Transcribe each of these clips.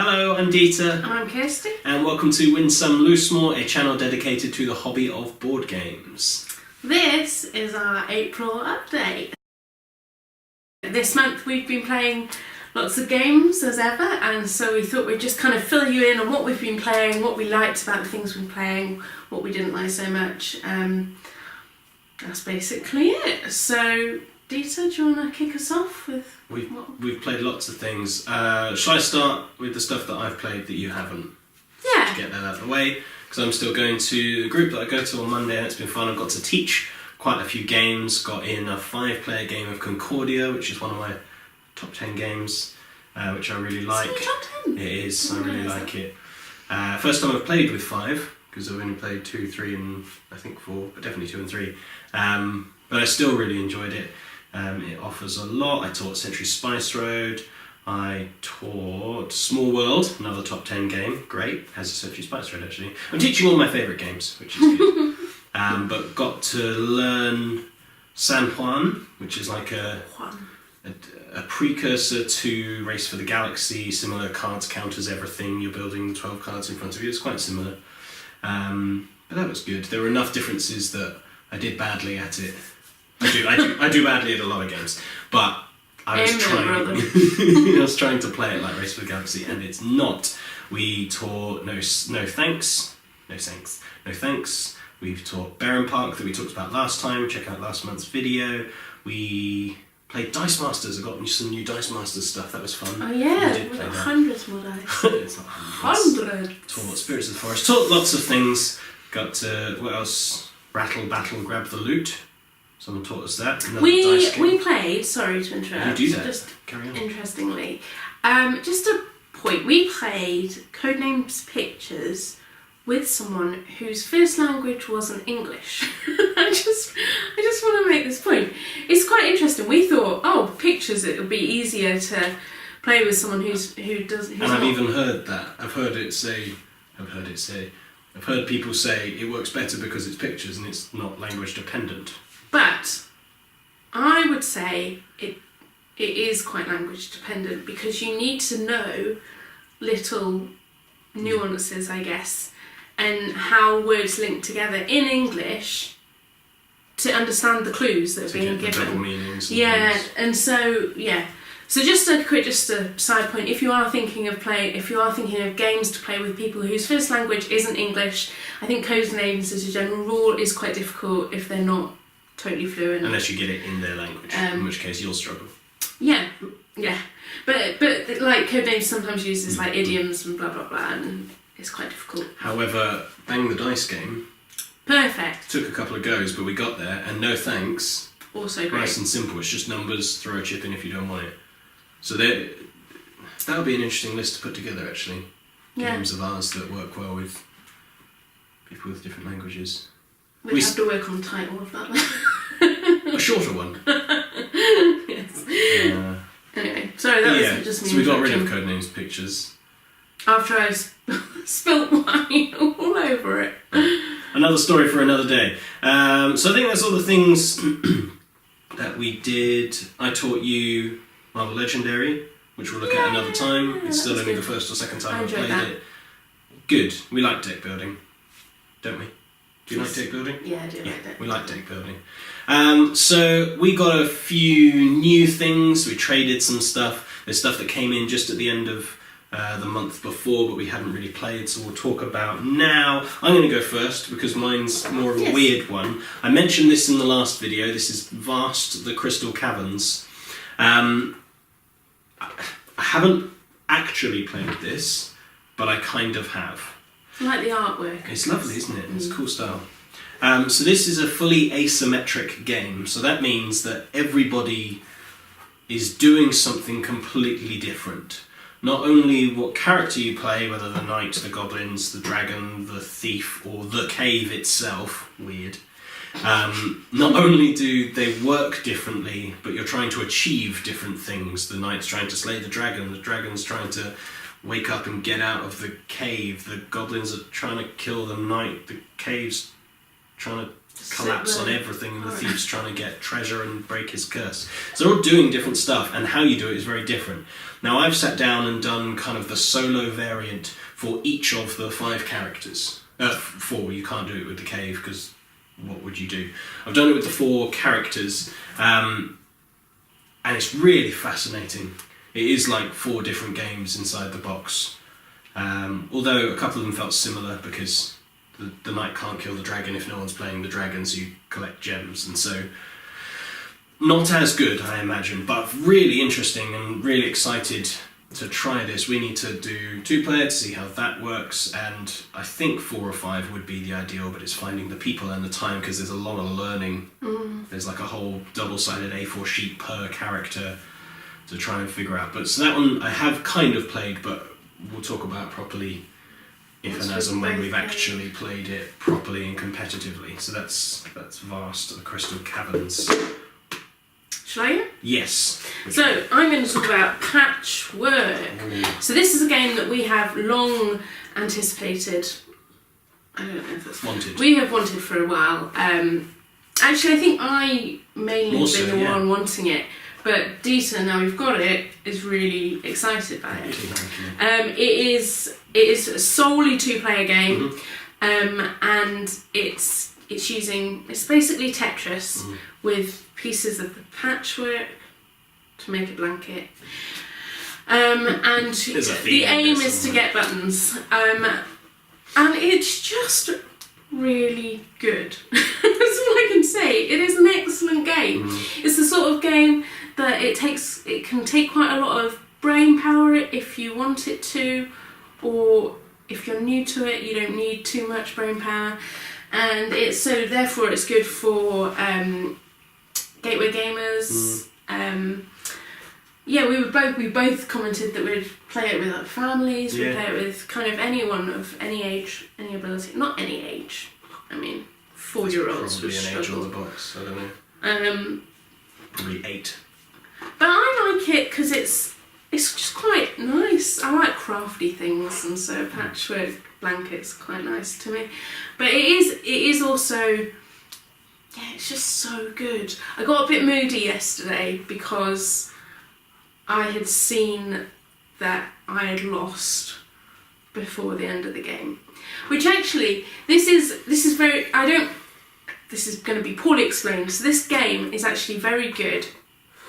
Hello, I'm Dieter. And I'm Kirsty. And welcome to Win Some Loosemore, a channel dedicated to the hobby of board games. This is our April update. This month we've been playing lots of games as ever, and so we thought we'd just kind of fill you in on what we've been playing, what we liked about the things we've been playing, what we didn't like so much. That's basically it. So, Dieter, do you want to kick us off with We've played lots of things. Shall I start with the stuff that I've played that you haven't? Yeah. To get that out of the way, because I'm still going to the group that I go to on Monday, and it's been fun. I've got to teach quite a few games. Got in a 5-player game of Concordia, which is one of my top 10 games, which I really like. It's your top 10? It is. I really like it. First time I've played with 5, because I've only played 2, 3, and I think 4, but definitely 2 and 3. But I still really enjoyed it. It offers a lot. I taught Century Spice Road. I taught Small World, another top 10 game. Great, has a Century Spice Road actually. I'm teaching all my favourite games, which is good. But got to learn San Juan, which is like a precursor to Race for the Galaxy. Similar cards count as everything. You're building 12 cards in front of you. It's quite similar. But that was good. There were enough differences that I did badly at it. I do badly at a lot of games, but I was trying to play it like Race for the Galaxy, and it's not. We taught no thanks. We've taught Baron Park that we talked about last time. Check out last month's video. We played Dice Masters. I got some new Dice Masters stuff. That was fun. Oh yeah, we've got hundreds more dice. It's not hundreds. Taught Spirits of the Forest. Taught lots of things. Got to, what else? Rattle, battle, grab the loot. Someone taught us that. We played, sorry to interrupt. You do that. Just carry on. Interestingly, just a point. We played Codenames Pictures with someone whose first language wasn't English. I just want to make this point. It's quite interesting. We thought, pictures, it would be easier to play with someone who doesn't. And I've even heard that. I've heard people say it works better because it's pictures and it's not language dependent. But I would say it is quite language dependent, because you need to know little nuances, I guess, and how words link together in English to understand the clues that are being given. Double meanings. And so So just a side point. If you are thinking of games to play with people whose first language isn't English, I think Codenames as a general rule is quite difficult if they're not totally fluent. Unless you get it in their language, in which case you'll struggle. Yeah. But like Codenames sometimes uses like idioms and blah blah blah, and it's quite difficult. However, Bang the Dice game. Perfect. Took a couple of goes, but we got there, and no thanks. Also great. Nice and simple. It's just numbers. Throw a chip in if you don't want it. So that would be an interesting list to put together, actually. Yeah. Games of ours that work well with people with different languages. We'd have to work on the title of that one. A shorter one. Yes. Anyway, sorry, that was just me. So we got rid of Codenames Pictures. After I spilt wine all over it. Another story for another day. So I think that's all the things that we did. I taught you Marvel Legendary, which we'll look at another time. It's still only the first or second time I've played it. Good. We like deck building, don't we? Do you like deck building? Yeah, I do like deck building. We like deck building. So we got a few new things. We traded some stuff. There's stuff that came in just at the end of the month before, but we hadn't really played, so we'll talk about now. I'm going to go first because mine's more of a weird one. I mentioned this in the last video. This is Vast the Crystal Caverns. I haven't actually played this, but I kind of have. I like the artwork. It's lovely, isn't it? It's a cool style. So this is a fully asymmetric game. So that means that everybody is doing something completely different. Not only what character you play, whether the knight, the goblins, the dragon, the thief, or the cave itself, weird. Not only do they work differently, but you're trying to achieve different things. The knight's trying to slay the dragon's trying to wake up and get out of the cave, the goblins are trying to kill the knight, the cave's trying to collapse on everything, and the thief's trying to get treasure and break his curse. So they're all doing different stuff, and how you do it is very different. Now I've sat down and done kind of the solo variant for each of the 5 characters. 4, you can't do it with the cave, because what would you do? I've done it with the 4 characters, and it's really fascinating. It is like 4 different games inside the box. Although a couple of them felt similar, because the knight can't kill the dragon if no one's playing the dragon, so you collect gems, and so not as good, I imagine, but really interesting and really excited to try this. We need to do 2-player to see how that works, and I think 4 or 5 would be the ideal, but it's finding the people and the time, because there's a lot of learning. There's like a whole double-sided A4 sheet per character to try and figure out. But so that one I have kind of played, but we'll talk about properly if and as and when we've actually played it properly and competitively. So that's Vast, the Crystal Caverns. Shall I? Yes. So I'm going to talk about Patchwork. So this is a game that we have long anticipated. I don't know if that's wanted. We have wanted for a while. Actually, I think I mainly More so, been the yeah. one wanting it. But Dieter, now we've got it, is really excited by it. Thank you. It is solely 2-player game, and it's basically Tetris with pieces of the patchwork to make a blanket. And the aim is to get buttons. And it's just really good. That's all I can say. It is an excellent game. It's the sort of game that it can take quite a lot of brain power if you want it to, or if you're new to it, you don't need too much brain power. And therefore it's good for gateway gamers. We both commented that we'd play it with our families. We'd play it with kind of anyone of any age, any ability. Not any age. I mean, 4-year-olds would Probably an age on struggle. the box. I don't know. Probably 8. But I like it because it's just quite nice. I like crafty things, and so patchwork blankets are quite nice to me. But it is also, it's just so good. I got a bit moody yesterday because I had seen that I had lost before the end of the game. Which actually, this is going to be poorly explained. So this game is actually very good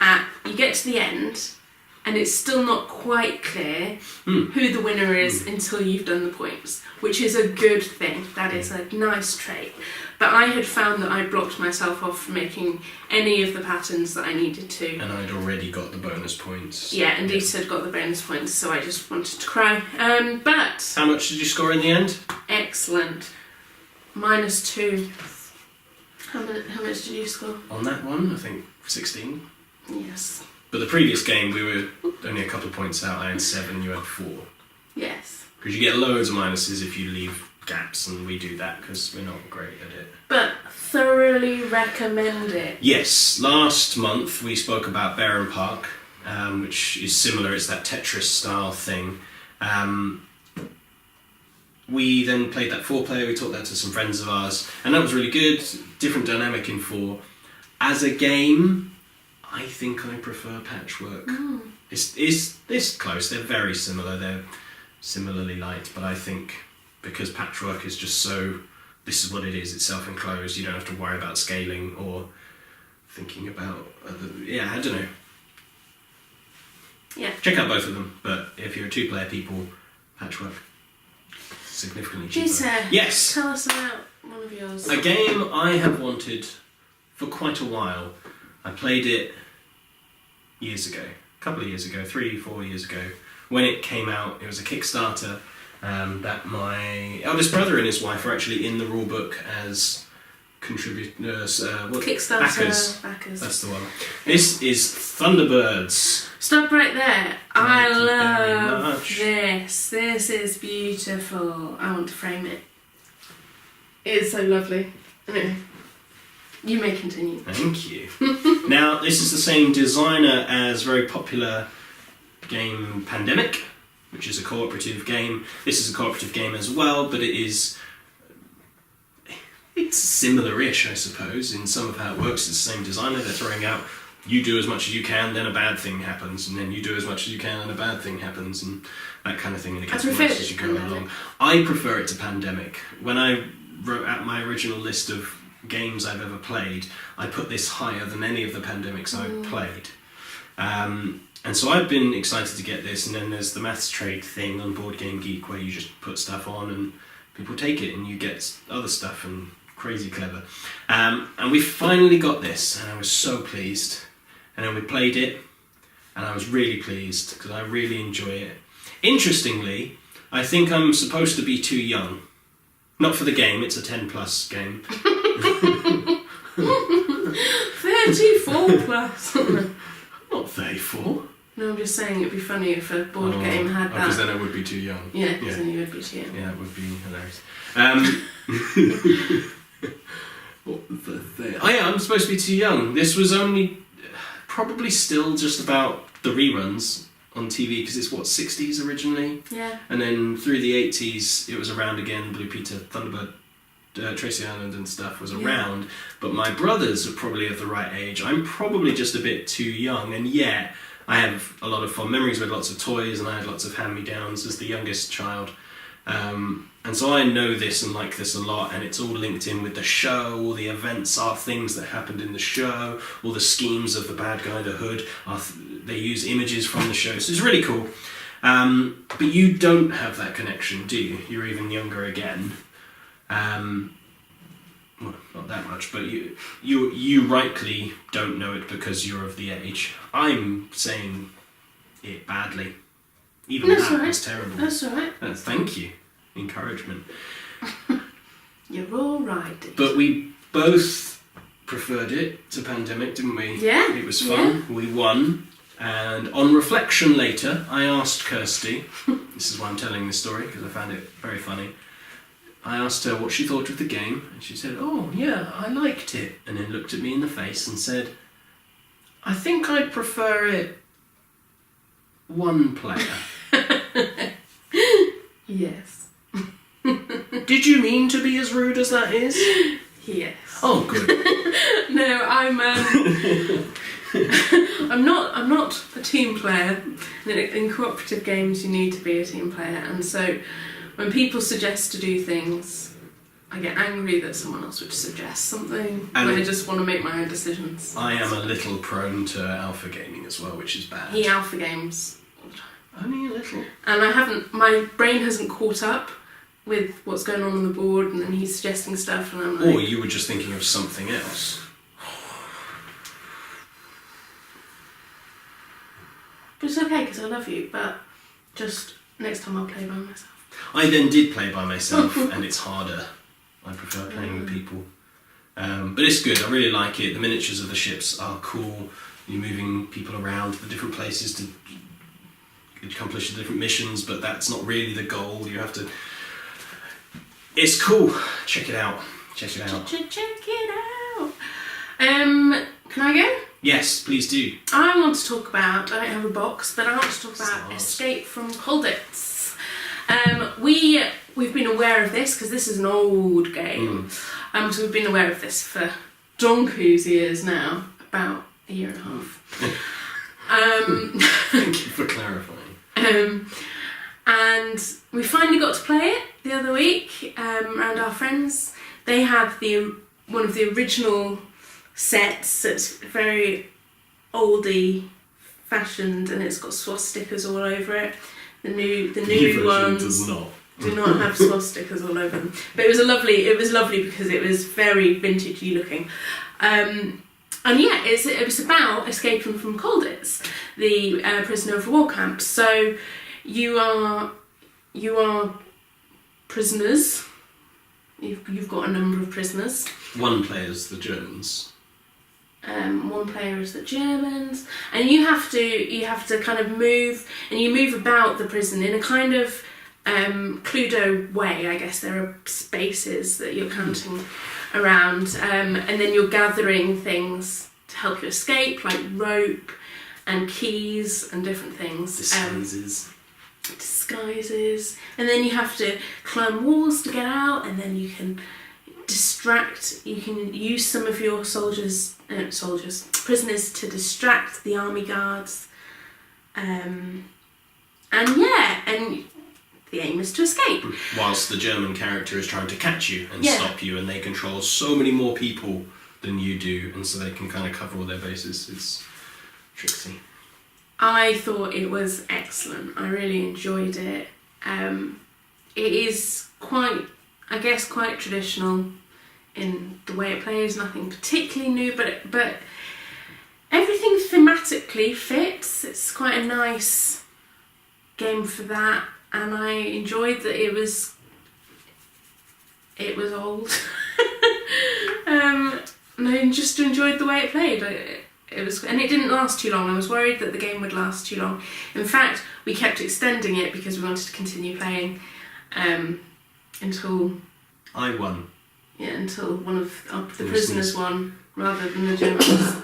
at, you get to the end and it's still not quite clear who the winner is until you've done the points, which is a good thing. That is a nice trait. But I had found that I blocked myself off from making any of the patterns that I needed to. And I'd already got the bonus points. Yeah, and Dieter had got the bonus points, so I just wanted to cry. But How much did you score in the end? excellent. -2. How much did you score? On that one, I think 16. Yes. But the previous game, we were only a couple of points out. I had 7, you had 4. Yes. Because you get loads of minuses if you leave gaps, and we do that because we're not great at it. But thoroughly recommend it. Yes, last month we spoke about Barron Park, which is similar. It's that Tetris style thing. We then played that 4-player. We taught that to some friends of ours, and that was really good. Different dynamic in 4. As a game, I think I prefer Patchwork. It's close. They're very similar. They're similarly light, but I think because Patchwork is just so, this is what it is. It's self-enclosed. You don't have to worry about scaling or thinking about I don't know. Yeah. Check out both of them, but if you're a 2-player people, Patchwork significantly cheaper. Dieter, Yes. tell us about one of yours. A game I have wanted for quite a while. I played it years ago, a couple of years ago, 3-4 years ago. When it came out, it was a Kickstarter that my eldest brother and his wife are actually in the rulebook as contributors. Kickstarter backers. That's the one. This is Thunderbirds. Stop right there. I Thank you very love much. this. This is beautiful. I want to frame it. It is so lovely. Anyway, you may continue. Thank you. Now, this is the same designer as very popular game Pandemic, which is a cooperative game. This is a cooperative game as well, but it's It's similar-ish, I suppose, in some of how it works. It's the same designer. They're throwing out, you do as much as you can, then a bad thing happens, and then you do as much as you can, and a bad thing happens, and that kind of thing, and it gets worse as you go along. I prefer it to Pandemic. When I wrote out my original list of games I've ever played, I put this higher than any of the Pandemics I've played. And so I've been excited to get this, and then there's the maths trade thing on Board Game Geek where you just put stuff on and people take it and you get other stuff, and crazy clever. And we finally got this, and I was so pleased. And then we played it, and I was really pleased because I really enjoy it. Interestingly, I think I'm supposed to be too young. Not for the game, it's a 10+ game. 34 plus. Not 34. No, I'm just saying it'd be funny if a board game had that. Because then I would be too young. Yeah, because then you would be too young. Yeah, it would be hilarious. Oh yeah, I'm supposed to be too young. This was only probably still just about the reruns on TV, because it's 60s originally? Yeah. And then through the 80s it was around again. Blue Peter, Thunderbird, Tracy Island and stuff was around, but my brothers are probably of the right age. I'm probably just a bit too young, and yet I have a lot of fond memories with lots of toys, and I had lots of hand-me-downs as the youngest child. And so I know this and like this a lot, and it's all linked in with the show. All the events are things that happened in the show. All the schemes of the bad guy, the Hood, they use images from the show. So it's really cool. But you don't have that connection, do you? You're even younger again. Well, not that much, but you rightly don't know it because you're of the age. I'm saying it badly. Even That's that right. was terrible. That's all right. Thank you. Encouragement. You're all right. But we both preferred it to Pandemic, didn't we? Yeah. It was fun. Yeah. We won. And on reflection later, I asked Kirsty, this is why I'm telling this story, because I found it very funny. I asked her what she thought of the game, and she said, oh, yeah, I liked it. And then looked at me in the face and said, I think I'd prefer it one player. Yes. Did you mean to be as rude as that is? Yes. Oh, good. No, I'm not a team player. In cooperative games, you need to be a team player, and so when people suggest to do things, I get angry that someone else would suggest something, and I just want to make my own decisions. I am a little prone to alpha gaming as well, which is bad. He alpha games all the time. Only a little. And my brain hasn't caught up with what's going on the board, and then he's suggesting stuff, and I'm like... Or you were just thinking of something else. But it's okay, because I love you, but just next time I'll play by myself. I then did play by myself, and it's harder. I prefer playing with people. But it's good, I really like it. The miniatures of the ships are cool. You're moving people around the different places to accomplish the different missions, but that's not really the goal. You have to... It's cool. Check it out. Check it out. Check it out. Can I go? Yes, please do. I want to talk about, I don't have a box, but I want to talk about Escape from Colditz. We've been aware of this because this is an old game. So we've been aware of this for donkey's years now, about a year and a half. Thank you for clarifying. And we finally got to play it the other week around our friends. They have one of the original sets that's very oldie fashioned, and it's got swastikas all over it. The new ones does not. do not have swastikas all over them. But it was lovely because it was very vintagey looking. And yeah, it was about escaping from Colditz, the prisoner of war camp. So you are prisoners. You've got a number of prisoners. One player's the Germans. One player is the Germans, and you have to kind of move, and you move about the prison in a kind of Cluedo way. I guess there are spaces that you're counting around, and then you're gathering things to help you escape, like rope and keys and different things. Disguises, and then you have to climb walls to get out, and then you can You can use some of your prisoners to distract the army guards. And the aim is to escape. Whilst the German character is trying to catch you and stop you, and they control so many more people than you do, and so they can kind of cover all their bases. It's tricksy. I thought it was excellent. I really enjoyed it. It is quite traditional in the way it plays. Nothing particularly new, but everything thematically fits. It's quite a nice game for that, and I enjoyed that it was old. And I just enjoyed the way it played. And it didn't last too long. I was worried that the game would last too long. In fact, we kept extending it because we wanted to continue playing until I won. Yeah, until one of the prisoners won rather than the Germans.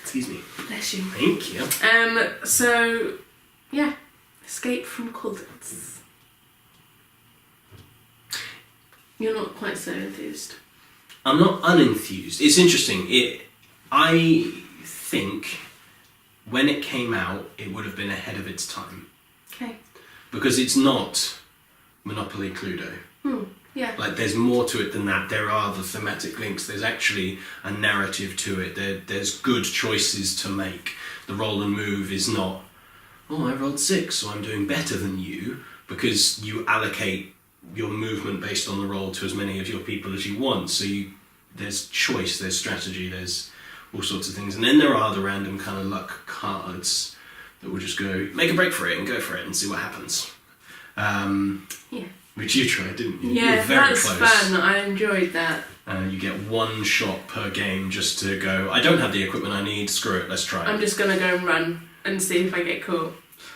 Excuse me. Bless you. Thank you. So yeah, escape from cultists. You're not quite so enthused. I'm not unenthused. It's interesting. I think when it came out, it would have been ahead of its time. Okay. Because it's not Monopoly Cluedo. Yeah. Like, there's more to it than that. There are the thematic links. There's actually a narrative to it. There's good choices to make. The roll and move is not, oh, I rolled 6, so I'm doing better than you, because you allocate your movement based on the roll to as many of your people as you want. So there's choice, there's strategy, there's all sorts of things. And then there are the random kind of luck cards that will just go, make a break for it and go for it and see what happens. Yeah. Which you tried, didn't you? Yeah, you were very that's close. fun. I enjoyed that. You get one shot per game just to go, I don't have the equipment I need, screw it, let's try it. I'm just going to go and run and see if I get caught.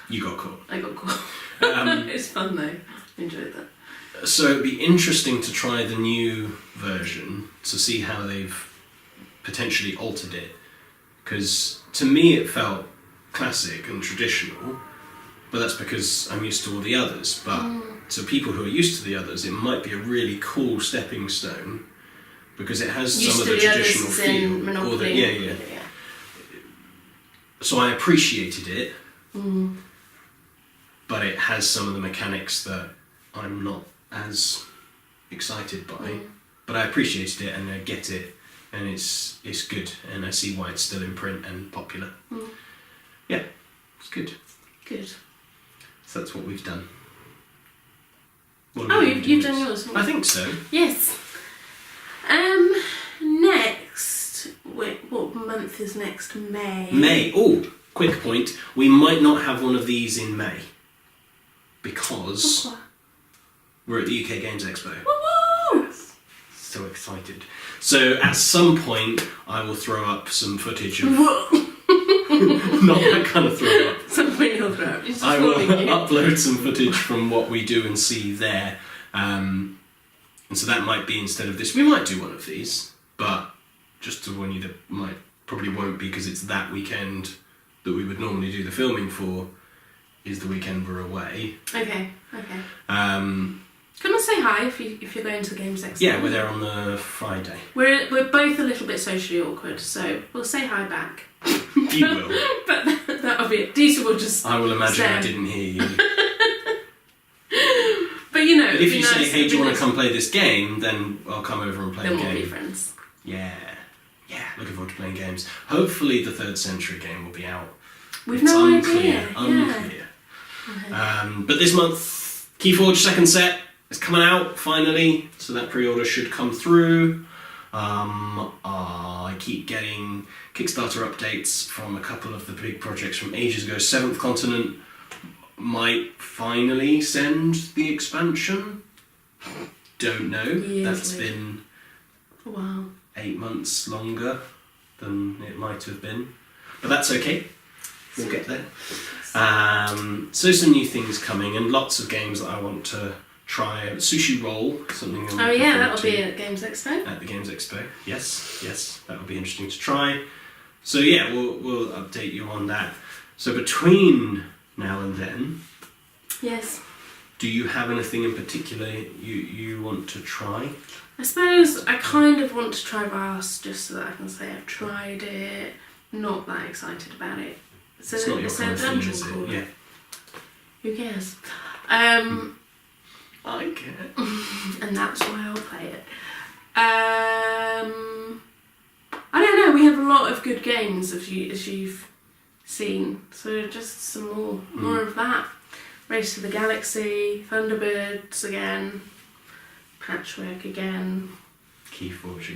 You got caught. I got caught. It's fun though. I enjoyed that. So it'd be interesting to try the new version to see how they've potentially altered it. Because to me it felt classic and traditional, but that's because I'm used to all the others. But to people who are used to the others, it might be a really cool stepping stone because it has some of the traditional feel. Yeah. So I appreciated it, but it has some of the mechanics that I'm not as excited by. But I appreciated it and I get it, and it's good, and I see why it's still in print and popular. Yeah, it's good. Good. So that's what we've done. You've done yours. I think so. Yes. Next, what month is next? May. May. Oh, quick point. We might not have one of these in May because we're at the UK Games Expo. Woo-woo! So excited. So at some point, I will throw up some footage of. Not that kind of throw up. Something you'll throw up. I will upload some footage from what we do and see there. And so that might be instead of this. We might do one of these, but just to warn you, that probably won't be because it's that weekend that we would normally do the filming for. Is the weekend we're away. Okay. Come and say hi if you're going to the Games Expo. Yeah, we're there on the Friday. We're both a little bit socially awkward, so we'll say hi back. You will. But that'll be it. Dieter will just. I will imagine I didn't hear you. But But if you say, hey, do you want to come play this game, then I'll come over and play the game. Then we'll be friends. Yeah, looking forward to playing games. Hopefully the 3rd Century game will be out. We've no idea. Unclear. But this month, Keyforge 2nd set is coming out, finally, so that pre-order should come through. I keep getting Kickstarter updates from a couple of the big projects from ages ago. 7th Continent might finally send the expansion. Don't know. That's been 8 months longer than it might have been. But that's okay. We'll get there. So some new things coming and lots of games that I want to try. Sushi Roll, something. That'll be at Games Expo. At the Games Expo, yes, that will be interesting to try. So yeah, we'll update you on that. So between now and then, yes, Do you have anything in particular you want to try? I suppose I kind of want to try Vast just so that I can say I've tried it. Not that excited about it. So It's not your kind of thing, is crawler. it? Yeah. Who cares? I care. And that's why I'll play it. I don't know. We have a lot of good games, as you've seen. So just some more of that. Race to the Galaxy, Thunderbirds again, Patchwork again, Keyforge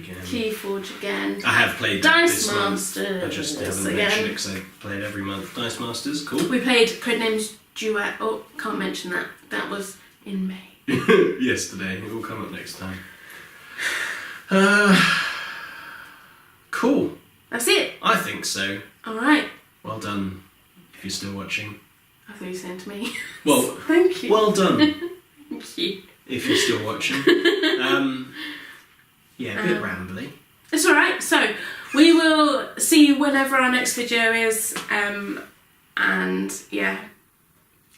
again. I have played Dice this month. Masters I just haven't mentioned it because I play it every month. Dice Masters, cool. We played Codenames Duet. Oh, can't mention that. That was in May. Yesterday. It will come up next time. Cool. That's it. I think so. All right. Well done, if you're still watching. I thought you said to me. Well, thank you. Well done, Thank you. if you're still watching. Yeah, a bit rambly. It's all right. So we will see you whenever our next video is. And yeah.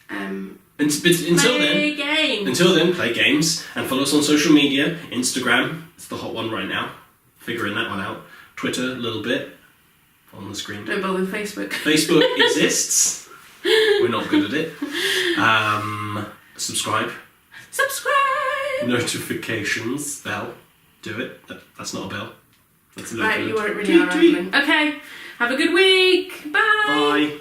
Until then, play games and follow us on social media. Instagram, it's the hot one right now. Figuring that one out. Twitter, a little bit on the screen. Don't bother with Facebook. Facebook exists. We're not good at it. Subscribe. Notifications bell. Do it. That's not a bell. That's a right, you weren't really unraveling. Okay. Have a good week. Bye. Bye.